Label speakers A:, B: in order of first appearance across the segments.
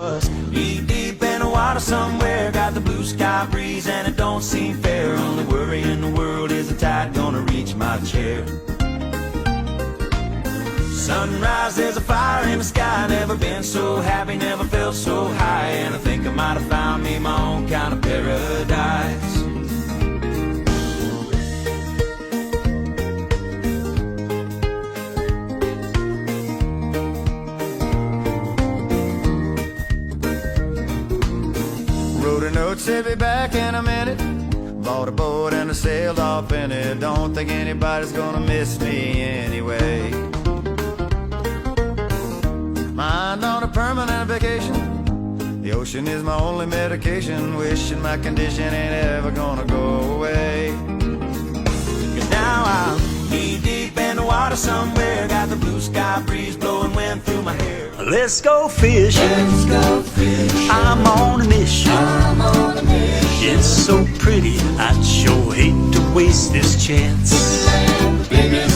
A: us. Knee deep in the water somewhere, got the blue sky breeze and it don't seem fair. Only worry in the world is the tide gonna reach my chair. Sunrise, there's a fire in the sky. Never been so happy, never felt so high. And I think I might have found me my own kind of paradise. Wrote a note, said be back in a minute. Bought a boat and I sailed off in it. Don't think anybody's gonna miss me anyway. Mind on a permanent vacation. The ocean is my only medication. Wishing my condition ain't ever gonna go away. Cause now I'm knee deep in the water somewhere. Got the blue sky breeze blowing wind through my hair. Let's go fishing. Let's go fishing. I'm on a mission. I'm on a mission. It's so pretty, I'd sure hate to waste this chance.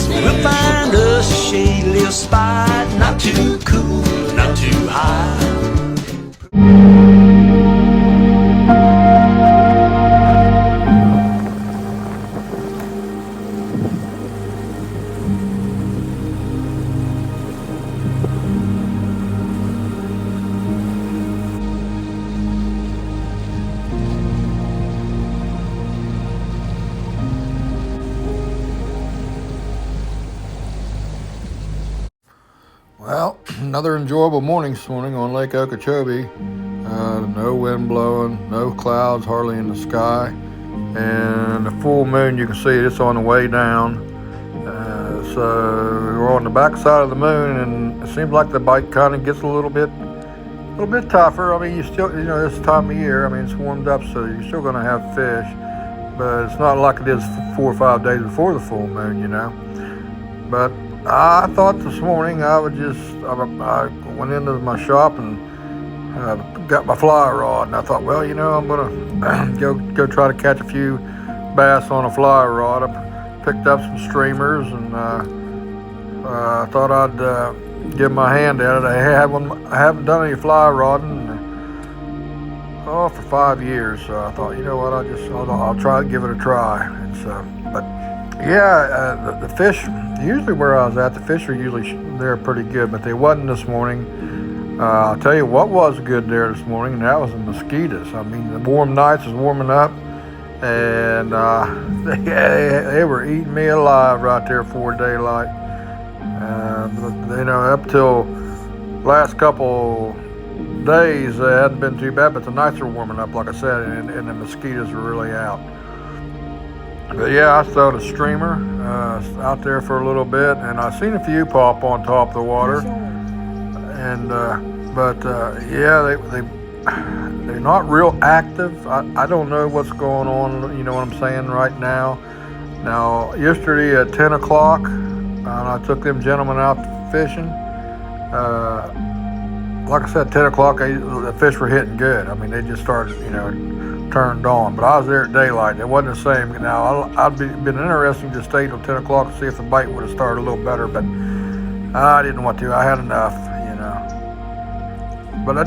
A: We'll find us a shady little spot, not too cool, not too high.
B: Well, another enjoyable morning this morning on Lake Okeechobee. No wind blowing, no clouds hardly in the sky, and the full moon, you can see it's on the way down. So we're on the back side of the moon, and it seems like the bite kind of gets a little bit tougher. I mean, you still, this time of year, I mean, it's warmed up, so you're still going to have fish, but it's not like it is 4 or 5 days before the full moon, But I thought this morning I went into my shop and got my fly rod, and I thought, well, I'm gonna go try to catch a few bass on a fly rod. I picked up some streamers, and I thought I'd give my hand at it. I haven't done any fly rodding for 5 years, so I thought, you know what, I'll try to give it a try. The fish, usually where I was at, the fish are usually there pretty good, but they wasn't this morning. I'll tell you what was good there this morning, and that was the mosquitoes. I mean, the warm nights was warming up, and they were eating me alive right there before daylight. Up till last couple days, it hadn't been too bad, but the nights are warming up, like I said, and the mosquitoes are really out. But yeah, I throwed a streamer out there for a little bit, and I seen a few pop on top of the water. And they're not real active. I don't know what's going on. You know what I'm saying right now. Now, yesterday at 10 o'clock, I took them gentlemen out fishing. Like I said, 10 o'clock, the fish were hitting good. I mean, they just started, turned on, but I was there at daylight. It wasn't the same. Now, I'd been interested to stay till 10 o'clock to see if the bite would have started a little better, but I didn't want to. I had enough, But I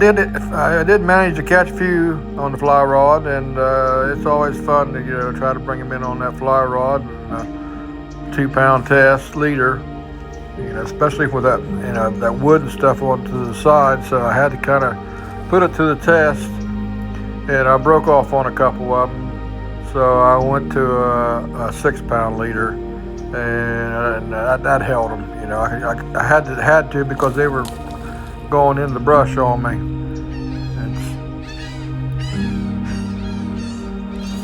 B: did manage to catch a few on the fly rod, and it's always fun to try to bring them in on that fly rod. 2-pound test leader, especially with that that wood and stuff onto the side. So I had to kind of put it to the test. And I broke off on a couple of them, so I went to a 6-pound leader, and that held them. I had to because they were going in the brush on me.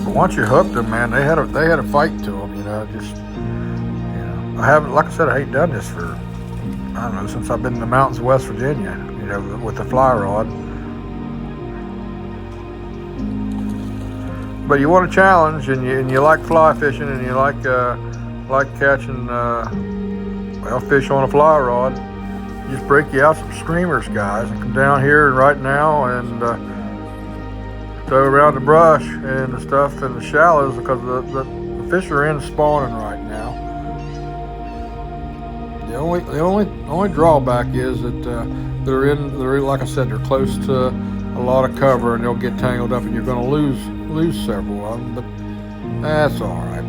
B: But once you hooked them, man, they had a fight to them. I haven't, like I said, I ain't done this for since I've been in the mountains of West Virginia. With the fly rod. But you want a challenge, and you like fly fishing, and you like catching fish on a fly rod. Just break you out some streamers, guys, and come down here right now and throw around the brush and the stuff in the shallows, because the fish are in spawning right now. The only drawback is that they're like I said, they're close to a lot of cover, and they'll get tangled up, and you're going to lose several of them. But that's all right.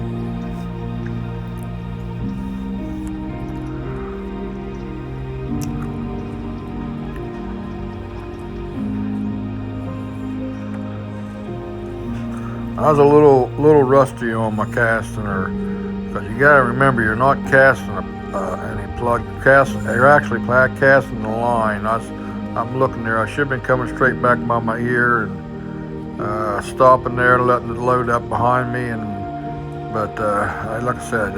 B: I was a little rusty on my casting, because you got to remember, you're not casting any plug cast. You're actually casting the line. I'm looking there. I should have been coming straight back by my ear and stopping there, letting it load up behind me. But like I said,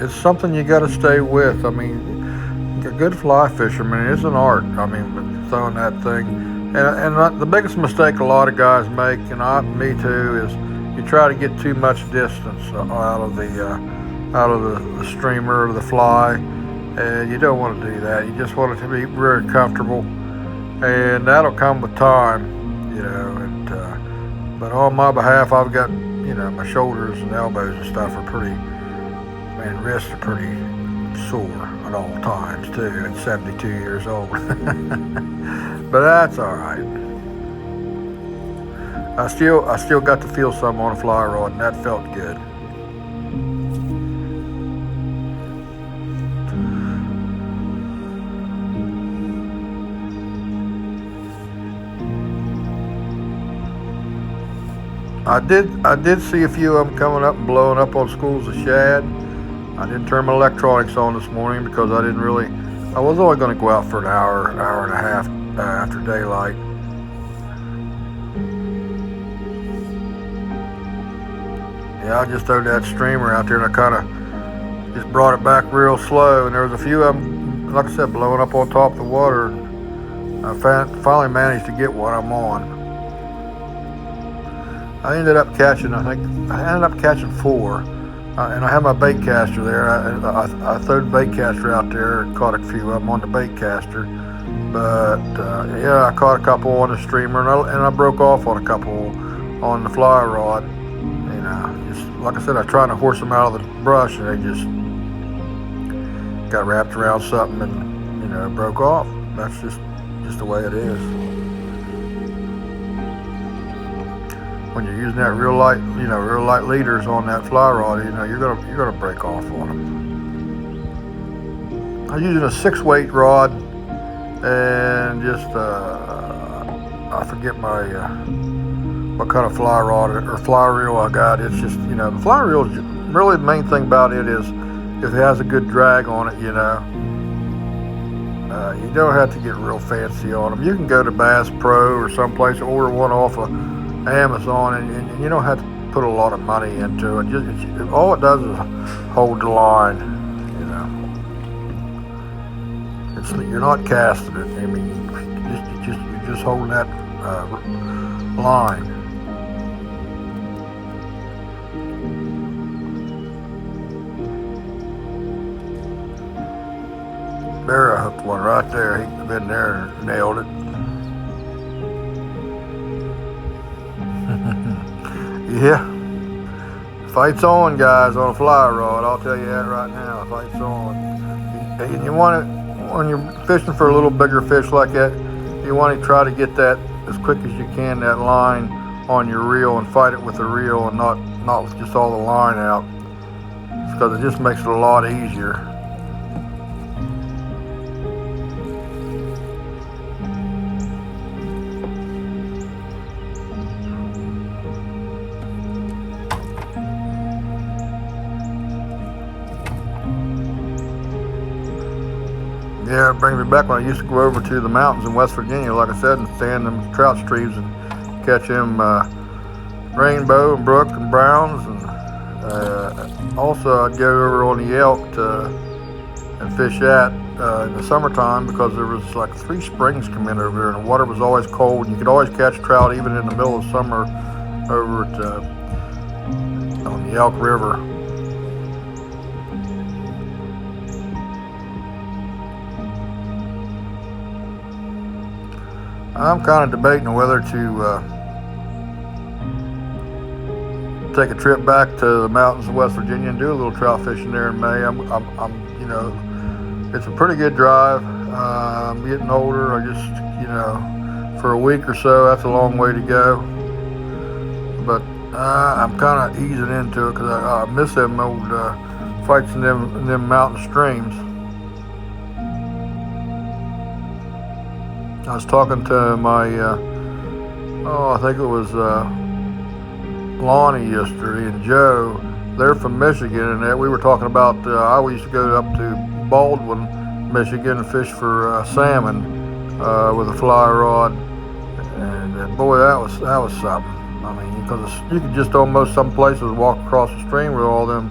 B: it's something you got to stay with. I mean, a good fly fisherman is an art. I mean, throwing that thing, and the biggest mistake a lot of guys make, and me too, is you try to get too much distance out of the streamer or the fly, and you don't want to do that. You just want it to be very comfortable, and that'll come with time, you know. But on my behalf, I've got, you know, my shoulders and elbows and stuff are pretty, and wrists are pretty sore at all times too. At 72 years old, but that's all right. I still got to feel some on a fly rod, and that felt good. I did see a few of them coming up and blowing up on schools of shad. I didn't turn my electronics on this morning because I was only going to go out for an hour and a half after daylight. Yeah, I just threw that streamer out there, and I kind of just brought it back real slow, and there was a few of them, like I said, blowing up on top of the water, and I finally managed to get one I'm on. I ended up catching 4, and I had my bait caster there. I threw the bait caster out there and caught a few of them on the bait caster, but yeah, I caught a couple on the streamer, and I broke off on a couple on the fly rod. Just like I said, I tried to horse them out of the brush, and they just got wrapped around something and, you know, broke off. That's just the way it is. When you're using that real light leaders on that fly rod, you know, you're gonna break off on them. I'm using a 6-weight rod, and just I forget my what kind of fly rod or fly reel I got. It's just, you know, the fly reel, really the main thing about it is if it has a good drag on it, you know. You don't have to get real fancy on them. You can go to Bass Pro or someplace, order one off of Amazon, and you don't have to put a lot of money into it. All it does is hold the line, you know. You're not casting it. I mean, you're just holding that line. There, I hooked one right there. He'd been there and nailed it. Yeah. Fight's on, guys, on a fly rod. I'll tell you that right now. Fight's on. And you want it, when you're fishing for a little bigger fish like that, you want to try to get that as quick as you can, that line on your reel, and fight it with the reel and not with just all the line out, because it just makes it a lot easier. Yeah, it brings me back when I used to go over to the mountains in West Virginia, like I said, and stand in them trout streams and catch them rainbow and brook and browns. And also I'd go over on the elk and fish that in the summertime, because there was like 3 springs come in over there, and the water was always cold, and you could always catch trout even in the middle of summer over on the Elk River. I'm kind of debating whether to take a trip back to the mountains of West Virginia and do a little trout fishing there in May. I'm you know, it's a pretty good drive. I'm getting older. I just, for a week or so, that's a long way to go. But I'm kind of easing into it because I miss them old fights in them mountain streams. I was talking to my, I think it was Lonnie yesterday and Joe. They're from Michigan, and we were talking about. I used to go up to Baldwin, Michigan, and fish for salmon with a fly rod, and boy, that was something. I mean, because you could just almost some places walk across the stream with all them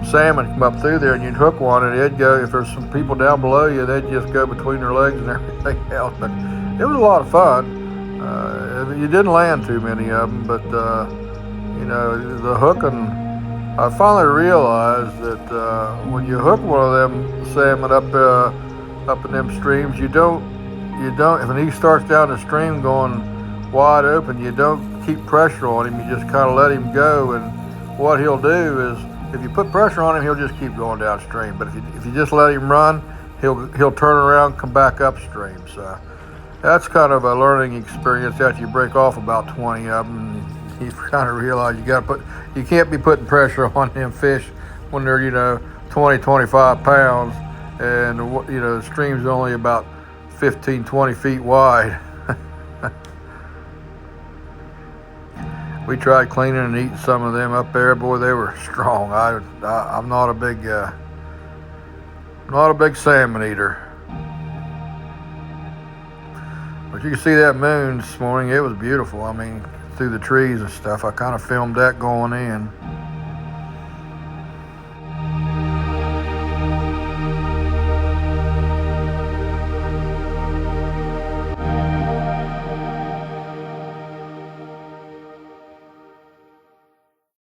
B: salmon come up through there, and you'd hook one, and it'd go. If there's some people down below you, they'd just go between their legs and everything else. But it was a lot of fun. You didn't land too many of them, but the hooking. I finally realized that when you hook one of them salmon up in them streams, you don't. If he starts down the stream going wide open, you don't keep pressure on him. You just kind of let him go, and what he'll do is, if you put pressure on him, he'll just keep going downstream. But if you just let him run, he'll turn around, come back upstream. So that's kind of a learning experience after you break off about 20 of them. You kind of realize you can't be putting pressure on them fish when they're 20, 25 pounds, and the stream's only about 15, 20 feet wide. We tried cleaning and eating some of them up there. Boy, they were strong. I'm not a big salmon eater. But you can see that moon this morning. It was beautiful. I mean, through the trees and stuff. I kind of filmed that going in.